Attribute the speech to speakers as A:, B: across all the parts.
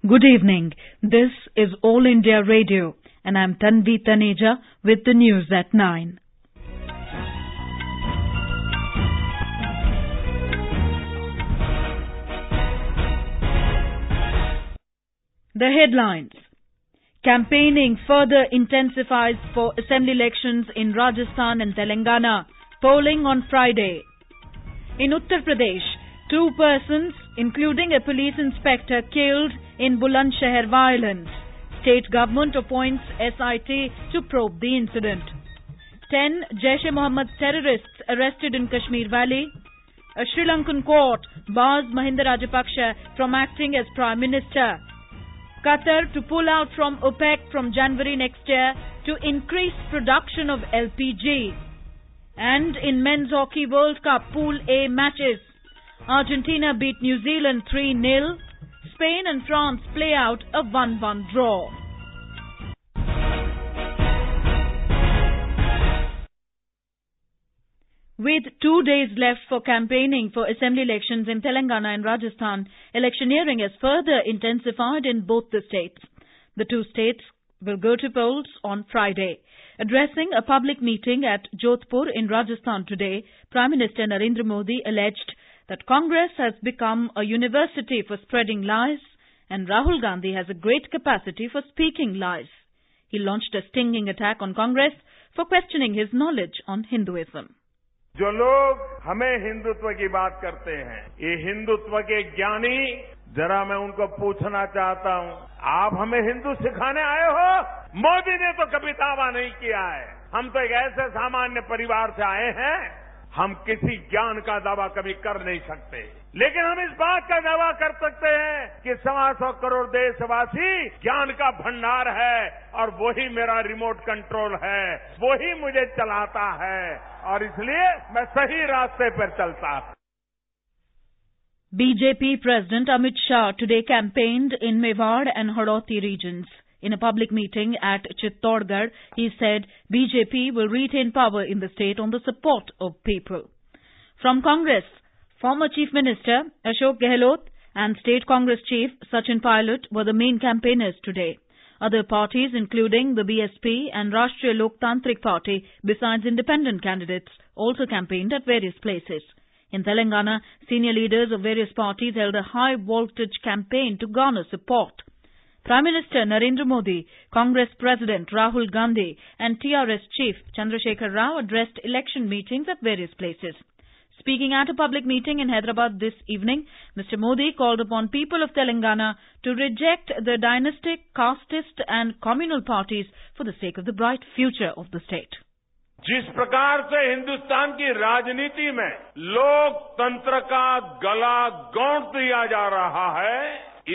A: Good evening. This is All India Radio and I'm Tanvi Taneja with the news at 9. The headlines. Campaigning further intensifies for assembly elections in Rajasthan and Telangana. Polling on Friday. In Uttar Pradesh, 2 persons, including a police inspector, killed in Bulandshahr violence. State government appoints SIT to probe the incident. 10 Jaish-e-Muhammad terrorists arrested in Kashmir Valley. A Sri Lankan court bars Mahinda Rajapaksa from acting as Prime Minister. Qatar to pull out from OPEC from January next year to increase production of LPG. And in Men's Hockey World Cup Pool A matches, Argentina beat New Zealand 3-0. Spain and France play out a 1-1 draw. With 2 days left for campaigning for assembly elections in Telangana and Rajasthan, electioneering has further intensified in both the states. The 2 states will go to polls on Friday. Addressing a public meeting at Jodhpur in Rajasthan today, Prime Minister Narendra Modi alleged that Congress has become a university for spreading lies and Rahul Gandhi has a great capacity for speaking lies. He launched a stinging attack on Congress for questioning his knowledge on Hinduism.
B: जो लोग हमें हिंदुत्व की बात करते हैं, ये हिंदुत्व के ज्ञानी, जरा मैं उनको पूछना चाहता हूं, आप हमें हिंदू सिखाने आए हो? मोदी ने तो कभी दावा नहीं किया है। हम तो एक ऐसे सामान्य परिवार से आए हैं, हम किसी ज्ञान का दावा कभी कर नहीं सकते, लेकिन हम इस बात का दावा कर सकते हैं कि 125 करोड़ देशवासी ज्ञान का भंडार है और वही मेरा रिमोट कंट्रोल है, वही मुझे चलाता है और इसलिए मैं सही रास्ते पर चलता हूं.
A: BJP President Amit Shah today campaigned in Mewar and Hadoti regions. In a public meeting at Chittorgarh, he said BJP will retain power in the state on the support of people. From Congress, former Chief Minister Ashok Gehlot and State Congress Chief Sachin Pilot were the main campaigners today. Other parties, including the BSP and Rashtriya Loktantrik Party, besides independent candidates, also campaigned at various places. In Telangana, senior leaders of various parties held a high-voltage campaign to garner support. Prime Minister Narendra Modi, Congress President Rahul Gandhi and TRS Chief Chandrasekhar Rao addressed election meetings at various places. Speaking at a public meeting in Hyderabad this evening, Mr. Modi called upon people of Telangana to reject the dynastic, casteist and communal parties for the sake of the bright future of the state.
B: जिस प्रकार से हिंदुस्तान की राजनीति में लोकतंत्र का गला घोंट दिया जा रहा है,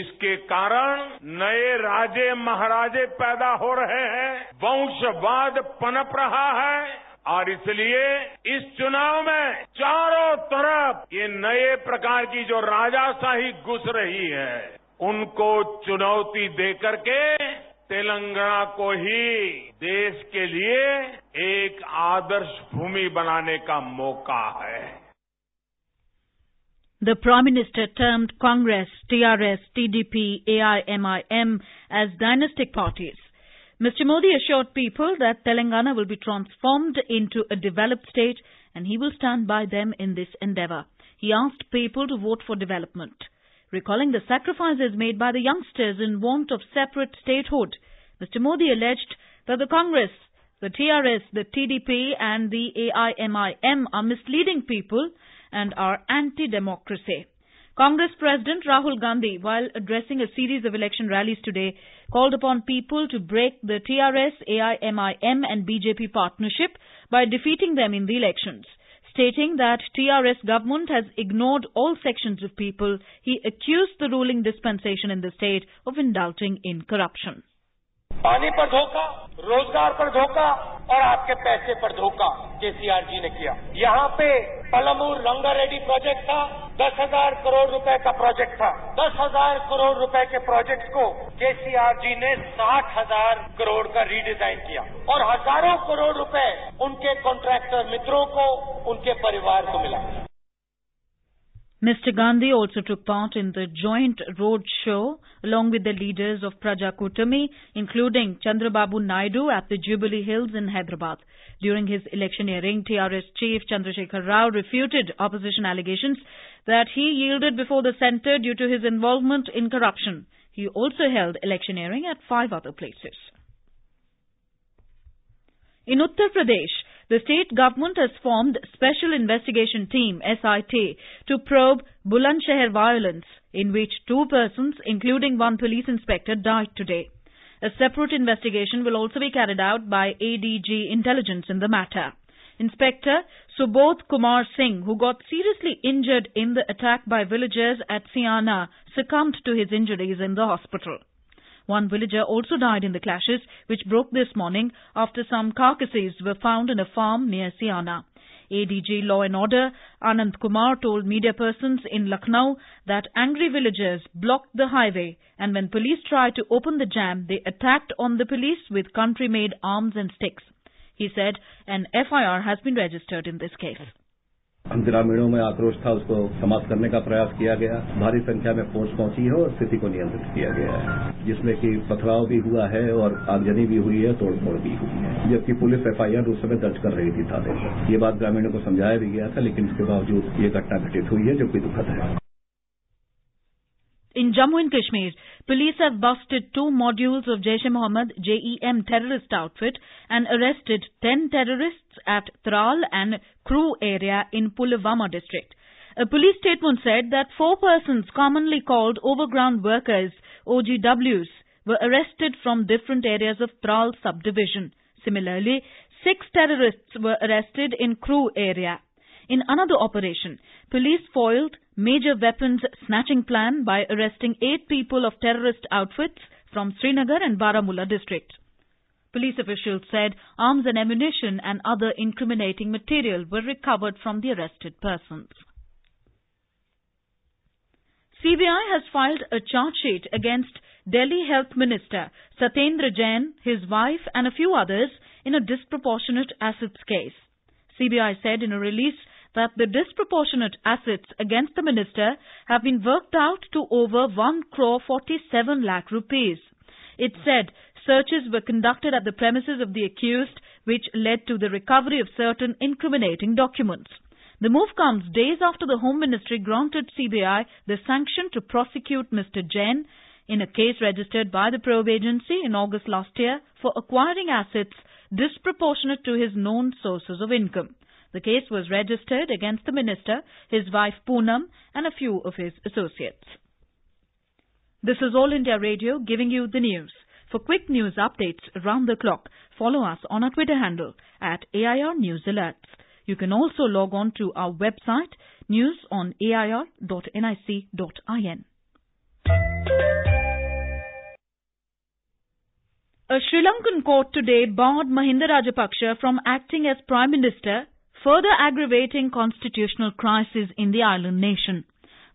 B: इसके कारण नए राजे महाराजे पैदा हो रहे हैं, वंशवाद पनप रहा है और इसलिए इस चुनाव में चारों तरफ ये नए प्रकार की जो राजाशाही घुस रही है, उनको चुनौती देकर के तेलंगाना को ही देश के लिए एक आदर्श भूमि बनाने का मौका है.
A: The Prime Minister termed Congress, TRS, TDP, AIMIM as dynastic parties. Mr. Modi assured people that Telangana will be transformed into a developed state and he will stand by them in this endeavour. He asked people to vote for development. Recalling the sacrifices made by the youngsters in want of separate statehood, Mr. Modi alleged that the Congress, the TRS, the TDP and the AIMIM are misleading people and are anti-democracy. Congress President Rahul Gandhi, while addressing a series of election rallies today, called upon people to break the TRS, AIMIM and BJP partnership by defeating them in the elections. Stating that TRS government has ignored all sections of people, he accused the ruling dispensation in the state of indulging in corruption.
C: पानी पर धोखा, रोजगार पर धोखा और आपके पैसे पर धोखा केसीआर जी ने किया. यहाँ पे पलमूर रंगारेड्डी प्रोजेक्ट था, 10,000 करोड़ रुपए का प्रोजेक्ट था. 10,000 करोड़ रुपए के प्रोजेक्ट को केसीआर जी ने 60,000 करोड़ का रीडिजाइन किया और हजारों करोड़ रुपए उनके कॉन्ट्रैक्टर मित्रों को, उनके परिवार को मिला.
A: Mr. Gandhi also took part in the joint road show along with the leaders of Praja Kutami, including Chandrababu Naidu at the Jubilee Hills in Hyderabad. During his electioneering, TRS chief Chandrasekhar Rao refuted opposition allegations that he yielded before the centre due to his involvement in corruption. He also held electioneering at 5 other places. In Uttar Pradesh, the state government has formed Special Investigation Team SIT to probe Bulandshahr violence, in which 2 persons, including 1 police inspector, died today. A separate investigation will also be carried out by ADG Intelligence in the matter. Inspector Subodh Kumar Singh, who got seriously injured in the attack by villagers at Siana, succumbed to his injuries in the hospital. 1 villager also died in the clashes, which broke this morning after some carcasses were found in a farm near Siana. ADG Law and Order Anand Kumar told media persons in Lucknow that angry villagers blocked the highway, and when police tried to open the jam, they attacked on the police with country-made arms and sticks. He said an FIR has been registered in this case.
D: हम ग्रामीणों में आक्रोश था, उसको समाप्त करने का प्रयास किया गया। भारी संख्या में फोर्स पहुंची है और स्थिति को नियंत्रित किया गया है, जिसमें कि पथराव भी हुआ है और आगजनी भी हुई है, तोड़फोड़ भी हुई है, जबकि पुलिस FIR उस समय दर्ज कर रही थी थाने पर। ये बात ग्रामीणों को समझाया भी गया था, लेकिन इसके बावजूद ये घटना घटित हुई है, जो कि दुखद है।
A: In Jammu and Kashmir, police have busted 2 modules of Jaish-e-Muhammad JEM terrorist outfit and arrested 10 terrorists at Tral and Crew area in Pulwama district. A police statement said that 4 persons commonly called overground workers, OGWs, were arrested from different areas of Tral subdivision. Similarly, 6 terrorists were arrested in Crew area. In another operation, police foiled major weapons snatching plan by arresting 8 people of terrorist outfits from Srinagar and Baramulla district. Police officials said arms and ammunition and other incriminating material were recovered from the arrested persons. CBI has filed a charge sheet against Delhi Health Minister Satyendra Jain, his wife and a few others in a disproportionate assets case. CBI said in a release that the disproportionate assets against the minister have been worked out to over 1,47 lakh rupees. It said searches were conducted at the premises of the accused, which led to the recovery of certain incriminating documents. The move comes days after the Home Ministry granted CBI the sanction to prosecute Mr. Jain in a case registered by the probe agency in August last year for acquiring assets disproportionate to his known sources of income. The case was registered against the minister, his wife Poonam, and a few of his associates. This is All India Radio giving you the news. For quick news updates around the clock, follow us on our Twitter handle at AIR News Alerts. You can also log on to our website newsonair.nic.in. A Sri Lankan court today barred Mahinda Rajapaksa from acting as Prime Minister, further aggravating constitutional crisis in the island nation.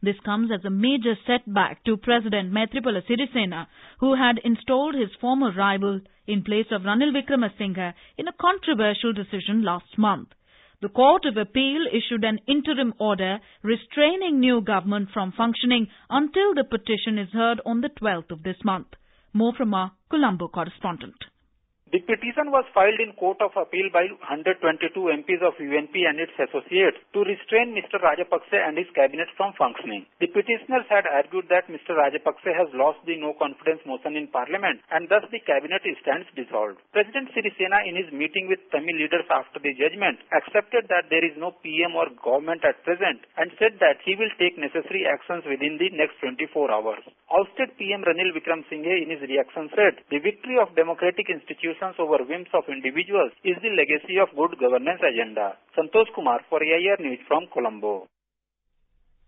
A: This comes as a major setback to President Maithripala Sirisena, who had installed his former rival in place of Ranil Wickremesinghe in a controversial decision last month. The Court of Appeal issued an interim order restraining new government from functioning until the petition is heard on the 12th of this month. More from our Colombo correspondent.
E: The petition was filed in Court of Appeal by 122 MPs of UNP and its associates to restrain Mr. Rajapaksa and his cabinet from functioning. The petitioners had argued that Mr. Rajapaksa has lost the no-confidence motion in Parliament and thus the cabinet stands dissolved. President Sirisena, in his meeting with Tamil leaders after the judgment, accepted that there is no PM or government at present and said that he will take necessary actions within the next 24 hours. Ousted PM Ranil Wickremesinghe in his reaction said, "The victory of democratic institutions over whims of individuals is the legacy of good governance agenda." Santosh Kumar for AIR News from Colombo.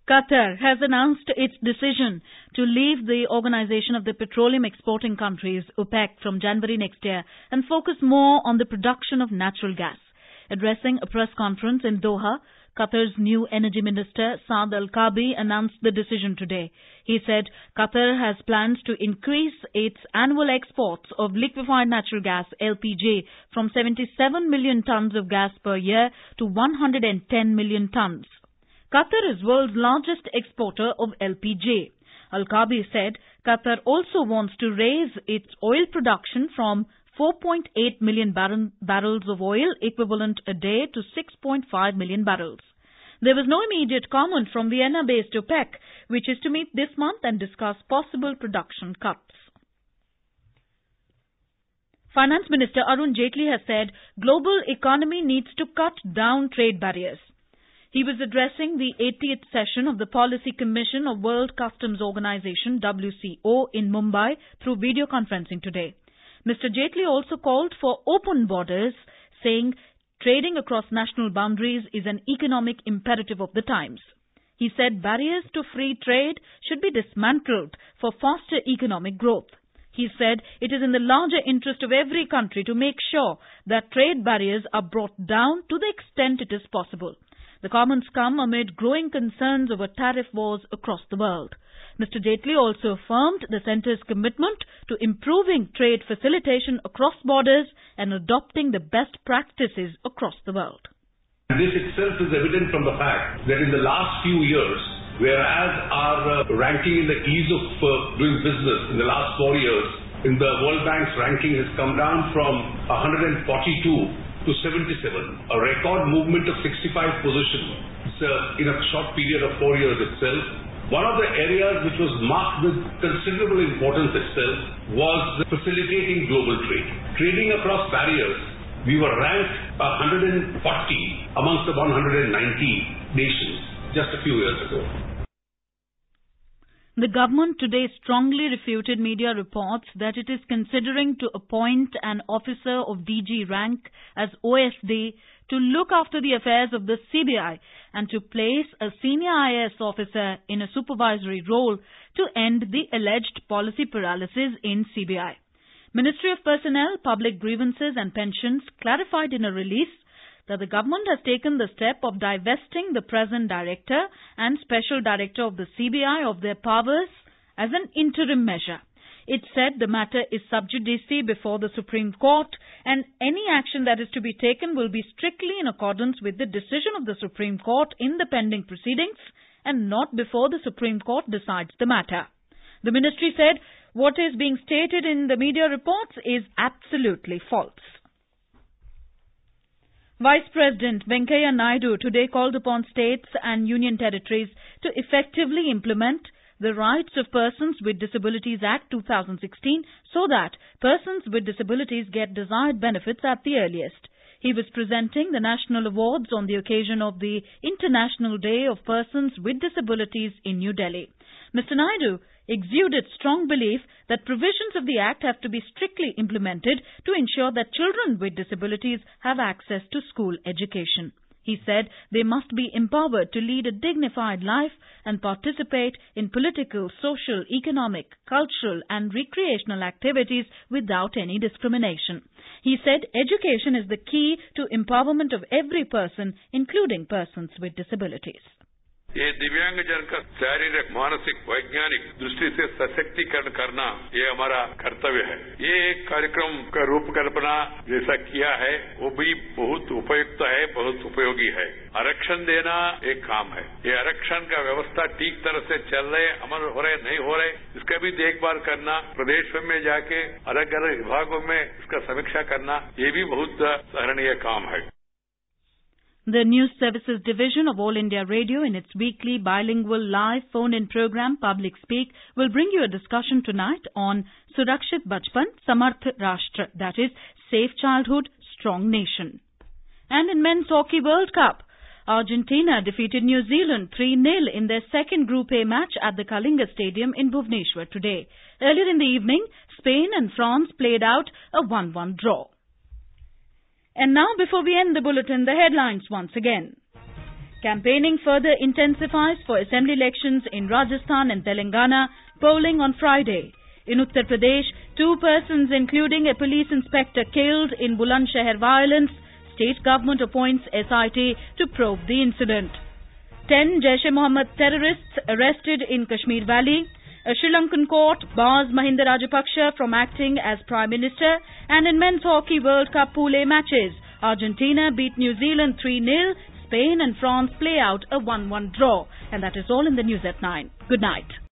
A: Qatar has announced its decision to leave the Organization of the Petroleum Exporting Countries, OPEC, from January next year and focus more on the production of natural gas. Addressing a press conference in Doha, Qatar's new energy minister, Saad Al-Kabi, announced the decision today. He said Qatar has plans to increase its annual exports of liquefied natural gas, LPG, from 77 million tons of gas per year to 110 million tons. Qatar is world's largest exporter of LPG. Al-Kabi said Qatar also wants to raise its oil production from 4.8 million barrels of oil equivalent a day to 6.5 million barrels. There was no immediate comment from Vienna-based OPEC, which is to meet this month and discuss possible production cuts. Finance Minister Arun Jaitley has said global economy needs to cut down trade barriers. He was addressing the 80th session of the Policy Commission of World Customs Organization WCO in Mumbai through video conferencing today. Mr. Jaitley also called for open borders, saying trading across national boundaries is an economic imperative of the times. He said barriers to free trade should be dismantled for faster economic growth. He said it is in the larger interest of every country to make sure that trade barriers are brought down to the extent it is possible. The comments come amid growing concerns over tariff wars across the world. Mr. Jaitley also affirmed the centre's commitment to improving trade facilitation across borders and adopting the best practices across the world.
F: This itself is evident from the fact that in the last few years, whereas our ranking in the ease of doing business in the last 4 years, in the World Bank's ranking has come down from 142 to 77, a record movement of 65 positions in a short period of 4 years itself. One of the areas which was marked with considerable importance itself was facilitating global trade. Trading across barriers, we were ranked 140 amongst the 190 nations just a few years ago.
A: The government today strongly refuted media reports that it is considering to appoint an officer of DG rank as OSD to look after the affairs of the CBI and to place a senior IAS officer in a supervisory role to end the alleged policy paralysis in CBI. Ministry of Personnel, Public Grievances and Pensions clarified in a release that the government has taken the step of divesting the present director and special director of the CBI of their powers as an interim measure. It said the matter is sub judice before the Supreme Court and any action that is to be taken will be strictly in accordance with the decision of the Supreme Court in the pending proceedings and not before the Supreme Court decides the matter. The ministry said what is being stated in the media reports is absolutely false. Vice President Venkaiah Naidu today called upon states and union territories to effectively implement the Rights of Persons with Disabilities Act 2016 so that persons with disabilities get desired benefits at the earliest. He was presenting the national awards on the occasion of the International Day of Persons with Disabilities in New Delhi. Mr. Naidu exuded strong belief that provisions of the Act have to be strictly implemented to ensure that children with disabilities have access to school education. He said they must be empowered to lead a dignified life and participate in political, social, economic, cultural and recreational activities without any discrimination. He said education is the key to empowerment of every person, including persons with disabilities.
G: ये दिव्यांगजन का शारीरिक, मानसिक, वैज्ञानिक दृष्टि से सशक्तिकरण करना ये हमारा कर्तव्य है। ये एक कार्यक्रम का रूपकल्पना जैसा किया है वो भी बहुत उपयुक्त है, बहुत उपयोगी है। आरक्षण देना एक काम है। ये आरक्षण का व्यवस्था ठीक तरह से चल रहे, अमल हो रहे, नहीं हो रहे, इसका भी देखभाल करना, प्रदेश में जाके अलग अलग विभागों में इसका समीक्षा करना, ये भी बहुत सराहनीय काम है।
A: The News Services Division of All India Radio in its weekly bilingual live phone-in program Public Speak will bring you a discussion tonight on Surakshit Bachpan, Samarth Rashtra, that is, Safe Childhood, Strong Nation. And in Men's Hockey World Cup, Argentina defeated New Zealand 3-0 in their second Group A match at the Kalinga Stadium in Bhubaneswar today. Earlier in the evening, Spain and France played out a 1-1 draw. And now, before we end the bulletin, the headlines once again. Campaigning further intensifies for assembly elections in Rajasthan and Telangana, polling on Friday. In Uttar Pradesh, 2 persons including a police inspector killed in Bulandshahr violence. State government appoints SIT to probe the incident. 10 Jaish-e-Muhammad terrorists arrested in Kashmir Valley. A Sri Lankan court bars Mahinda Rajapaksa from acting as Prime Minister. And in Men's Hockey World Cup Pool A matches, Argentina beat New Zealand 3-0, Spain and France play out a 1-1 draw. And that is all in the news at 9. Good night.